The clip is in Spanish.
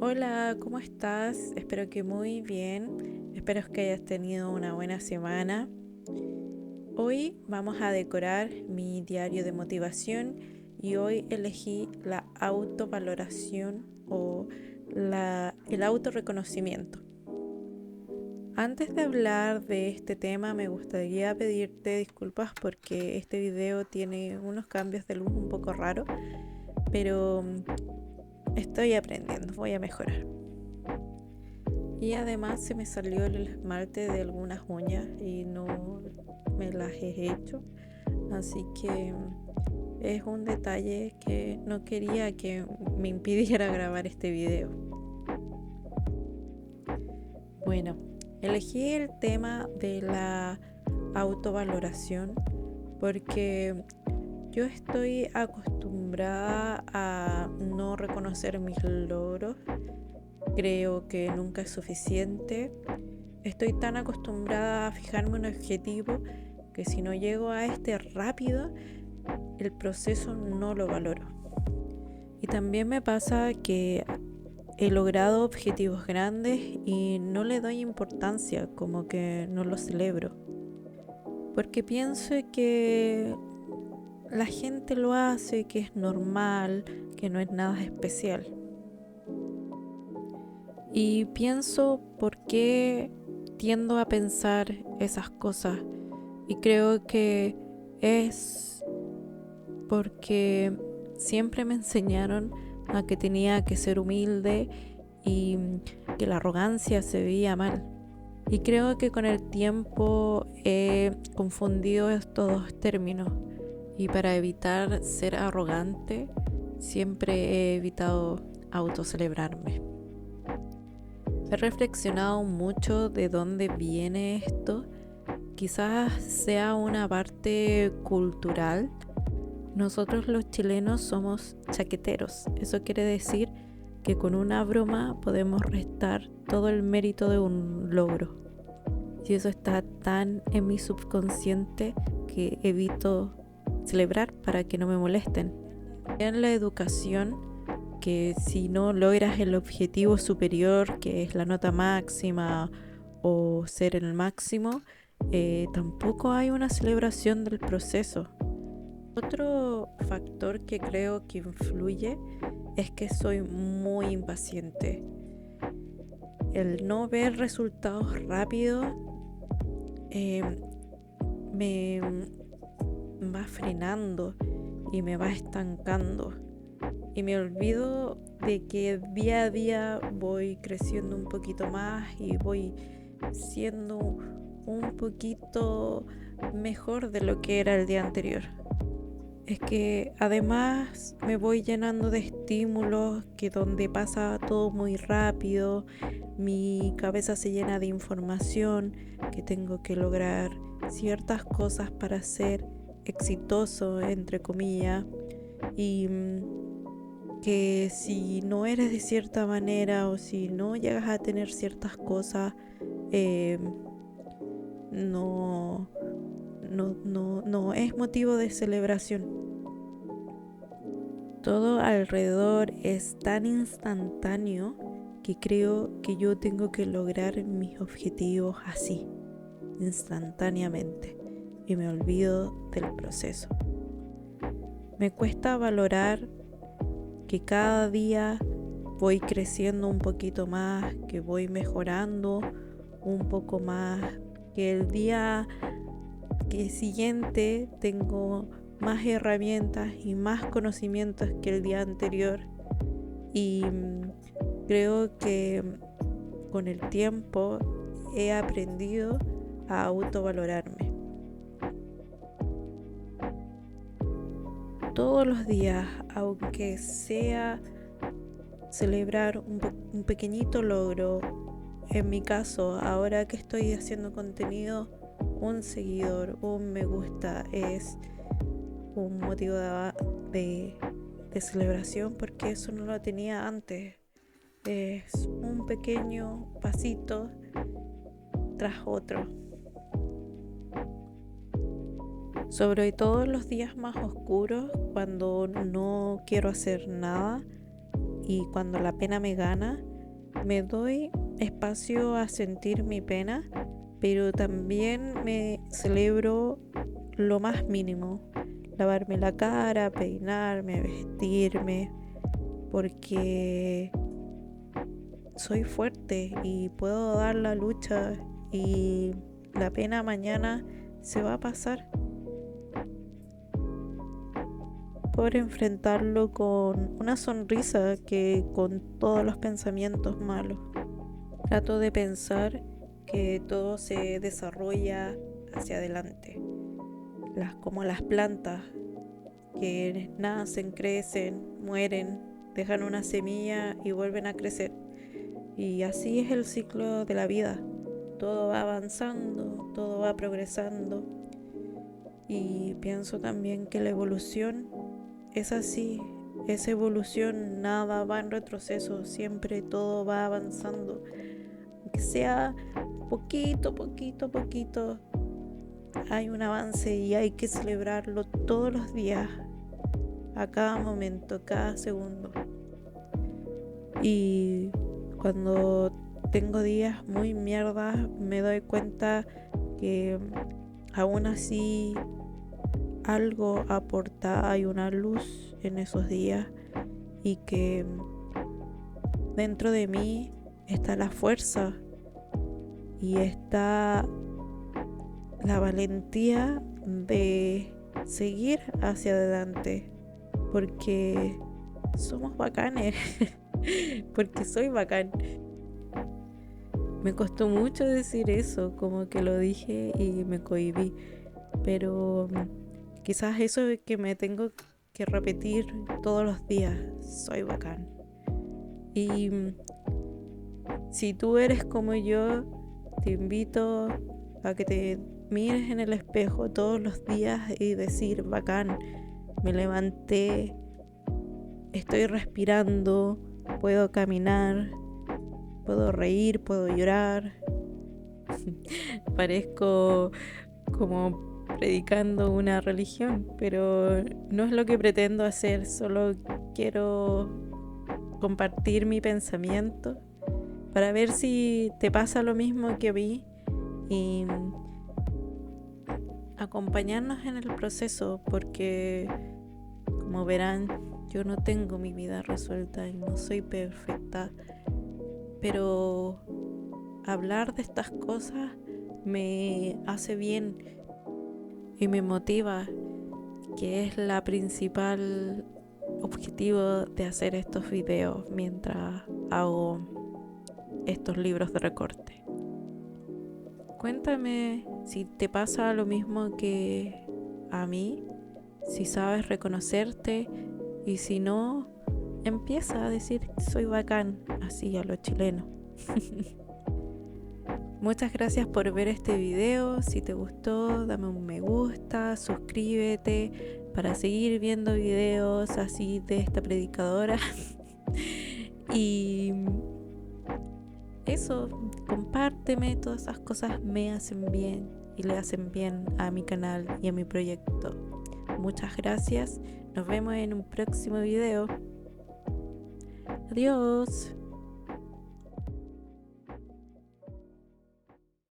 Hola, ¿cómo estás? Espero que muy bien. Espero que hayas tenido una buena semana. Hoy vamos a decorar mi diario de motivación y hoy elegí la autovaloración o el autorreconocimiento. Antes de hablar de este tema, me gustaría pedirte disculpas porque este video tiene unos cambios de luz un poco raros, pero estoy aprendiendo, voy a mejorar. Y además se me salió el esmalte de algunas uñas y no me las he hecho. Así que es un detalle que no quería que me impidiera grabar este video. Bueno, elegí el tema de la autovaloración porque yo estoy acostumbrada a no reconocer mis logros. Creo que nunca es suficiente. Estoy tan acostumbrada a fijarme un objetivo que si no llego a este rápido, el proceso no lo valoro. Y también me pasa que he logrado objetivos grandes y no le doy importancia, como que no lo celebro. Porque pienso que la gente lo hace, que es normal, que no es nada especial. Y pienso por qué tiendo a pensar esas cosas. Y creo que es porque siempre me enseñaron a que tenía que ser humilde y que la arrogancia se veía mal. Y creo que con el tiempo he confundido estos dos términos. Y para evitar ser arrogante, siempre he evitado autocelebrarme. He reflexionado mucho de dónde viene esto. Quizás sea una parte cultural. Nosotros los chilenos somos chaqueteros. Eso quiere decir que con una broma podemos restar todo el mérito de un logro. Y eso está tan en mi subconsciente que evito celebrar para que no me molesten. En la educación, que si no logras el objetivo superior, que es la nota máxima o ser el máximo, tampoco hay una celebración del proceso. Otro factor que creo que influye es que soy muy impaciente. El no ver resultados rápidos eh, me va frenando y me va estancando. Y me olvido de que día a día voy creciendo un poquito más y voy siendo un poquito mejor de lo que era el día anterior. Es que además me voy llenando de estímulos, que donde pasa todo muy rápido, mi cabeza se llena de información, que tengo que lograr ciertas cosas para ser exitoso, entre comillas, y que si no eres de cierta manera o si no llegas a tener ciertas cosas, eh, no, no es motivo de celebración. Todo alrededor es tan instantáneo que creo que yo tengo que lograr mis objetivos así, instantáneamente, y me olvido del proceso. Me cuesta valorar que cada día voy creciendo un poquito más, que voy mejorando un poco más, que el día que siguiente tengo más herramientas y más conocimientos que el día anterior. Y creo que con el tiempo he aprendido a autovalorarme. Todos los días, aunque sea celebrar un pequeñito logro. En mi caso, ahora que estoy haciendo contenido, un seguidor, un me gusta es un motivo de celebración, porque eso no lo tenía antes. Es un pequeño pasito tras otro. Sobre todo en los días más oscuros, cuando no quiero hacer nada y cuando la pena me gana, me doy espacio a sentir mi pena, pero también me celebro lo más mínimo, lavarme la cara, peinarme, vestirme, porque soy fuerte y puedo dar la lucha y la pena mañana se va a pasar por enfrentarlo con una sonrisa que con todos los pensamientos malos. Trato de pensar que todo se desarrolla hacia adelante, como las plantas que nacen, crecen, mueren, dejan una semilla y vuelven a crecer. Y así es el ciclo de la vida. Todo va avanzando, todo va progresando. Y pienso también que la evolución es así. Esa evolución, nada va en retroceso, siempre todo va avanzando. Aunque sea poquito, hay un avance y hay que celebrarlo todos los días, a cada momento, cada segundo. Y cuando tengo días muy mierdas, me doy cuenta que aún así algo aporta, hay una luz en esos días y que dentro de mí está la fuerza y está la valentía de seguir hacia adelante, porque somos bacanes, porque soy bacán. Me costó mucho decir eso, como que lo dije y me cohibí, pero quizás eso es que me tengo que repetir todos los días, soy bacán. Y si tú eres como yo, te invito a que te mires en el espejo todos los días y decir, bacán, me levanté, estoy respirando, puedo caminar, puedo reír, puedo llorar. Parezco como predicando una religión, pero no es lo que pretendo hacer, solo quiero compartir mi pensamiento para ver si te pasa lo mismo que a mí y acompañarnos en el proceso, porque como verán, yo no tengo mi vida resuelta y no soy perfecta, pero hablar de estas cosas me hace bien y me motiva, que es la principal objetivo de hacer estos videos mientras hago estos libros de recorte. Cuéntame si te pasa lo mismo que a mí, si sabes reconocerte, y si no, empieza a decir soy bacán, así a lo chileno. Muchas gracias por ver este video. Si te gustó, dame un me gusta, suscríbete para seguir viendo videos así de esta predicadora. Y eso, compárteme, todas esas cosas me hacen bien y le hacen bien a mi canal y a mi proyecto. Muchas gracias, nos vemos en un próximo video. Adiós.